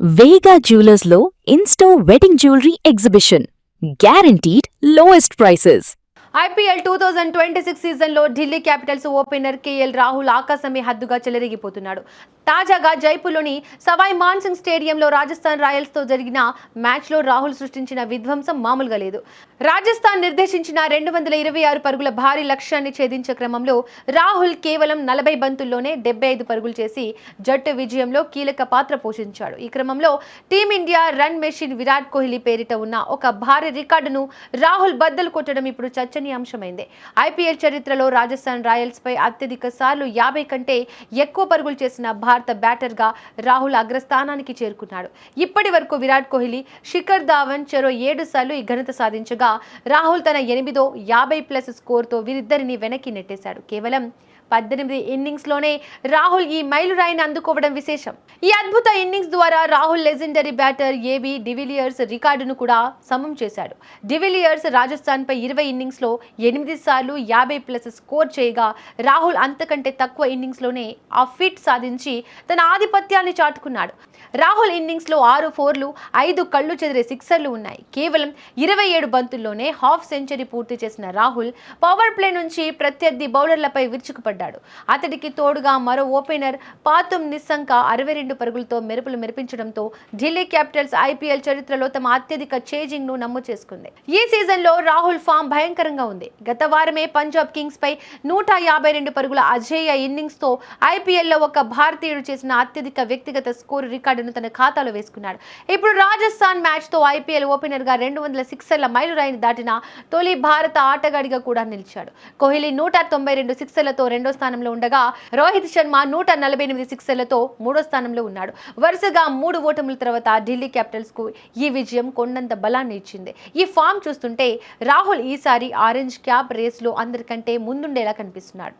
Vega Jewelers Lo in-store wedding jewelry exhibition. Guaranteed lowest prices. IPL 2026 సీజన్లో Delhi Capitals opener KL Rahul ఆకాశమే హద్దుగా చెలరేగిపోతున్నాడు. తాజాగా జైపూర్లోని Savoy Man Singh స్టేడియంలో రాజస్థాన్ రాయల్స్తో జరిగిన మ్యాచ్లో రాహుల్ సృష్టించిన విధ్వంసం మామూలుగా లేదు. రాజస్థాన్ నిర్దేశించిన 226 పరుగుల భారీ లక్ష్యాన్ని ఛేదించే క్రమంలో రాహుల్ కేవలం 40 బంతుల్లోనే 75 పరుగులు చేసి జట్టు విజయంలో కీలక పాత్ర పోషించాడు. ఈ క్రమంలో team India run machine Virat Kohli పేరిట ఉన్న ఒక భారీ రికార్డును రాహుల్ బద్దలు కొట్టడం ఇప్పుడు చర్చనీయాంశమైంది. ఐపీఎల్ చరిత్రలో రాజస్థాన్ రాయల్స్ పై అత్యధిక సార్లు 50 కంటే ఎక్కువ పరుగులు చేసిన భారత బ్యాటర్గా రాహుల్ అగ్రస్థానానికి చేరుకున్నాడు. ఇప్పటి వరకు విరాట్ కోహ్లీ, శిఖర్ ధావన్ చెరో 7 సార్లు ఈ ఘనత సాధించగా రాహుల్ తన 8వ 50+ స్కోర్తో వీరిద్దరిని వెనక్కి నెట్టేశాడు. కేవలం 18 ఇన్నింగ్స్లోనే రాహుల్ ఈ మైలురాయిని అందుకోవడం విశేషం. ఈ అద్భుత ఇన్నింగ్స్ ద్వారా Rahul legendary batter AB de Villiers రికార్డును కూడా సమం చేశాడు. డివిలియర్స్ రాజస్థాన్పై 20 ఇన్నింగ్స్లో 8 సార్లు 50+ స్కోర్ చేయగా రాహుల్ అంతకంటే తక్కువ ఇన్నింగ్స్లోనే ఆ ఫీట్ సాధించి తన ఆధిపత్యాన్ని చాటుకున్నాడు. రాహుల్ ఇన్నింగ్స్లో 6 ఫోర్లు, 5 కళ్ళు చెదిరే సిక్సర్లు ఉన్నాయి. కేవలం 27 బంతుల్లోనే హాఫ్ సెంచరీ పూర్తి చేసిన రాహుల్ పవర్ ప్లే నుంచి ప్రత్యర్థి బౌలర్లపై విరుచుకుపడ్డాడు. అతడికి తోడుగా మరో ఓపెనర్ పాతుమ్ నిస్సంక 62 పరుగులతో మెరుపులు మెరిపించడంతో ఢిల్లీ క్యాపిటల్స్ ఐపీఎల్ చరిత్రలో తమ అత్యధిక చేజింగ్ ను నమోదు చేసుకుంది. ఈ సీజన్లో రాహుల్ ఫామ్ భయంకరంగా ఉంది. గత వారమే పంజాబ్ కింగ్స్ పై 152 పరుగుల అజేయ ఇన్నింగ్స్ తో ఐపీఎల్లో ఒక భారతీయుడు చేసిన అత్యధిక వ్యక్తిగత స్కోరు రికార్డును తన ఖాతాలో వేసుకున్నాడు. ఇప్పుడు రాజస్థాన్ మ్యాచ్ తో ఐపీఎల్ ఓపెనర్ గా 200 సిక్సర్ల మైలురాయిని దాటిన తొలి భారత ఆటగాడిగా కూడా నిలిచాడు. కోహ్లీ 192 సిక్సర్లతో 2వ స్థానంలో ఉండగా రోహిత్ శర్మ 148 సిక్సర్లతో 3వ స్థానంలో ఉన్నాడు. వరుసగా 3 ఓటముల తర్వాత ఢిల్లీ క్యాపిటల్స్ కు ఈ విజయం కొండంత బలాన్ని ఇచ్చింది. ఈ ఫామ్ చూస్తుంటే రాహుల్ ఈసారి ఆరెంజ్ క్యాప్ రేస్ లో అందరికంటే ముందుండేలా కనిపిస్తున్నాడు.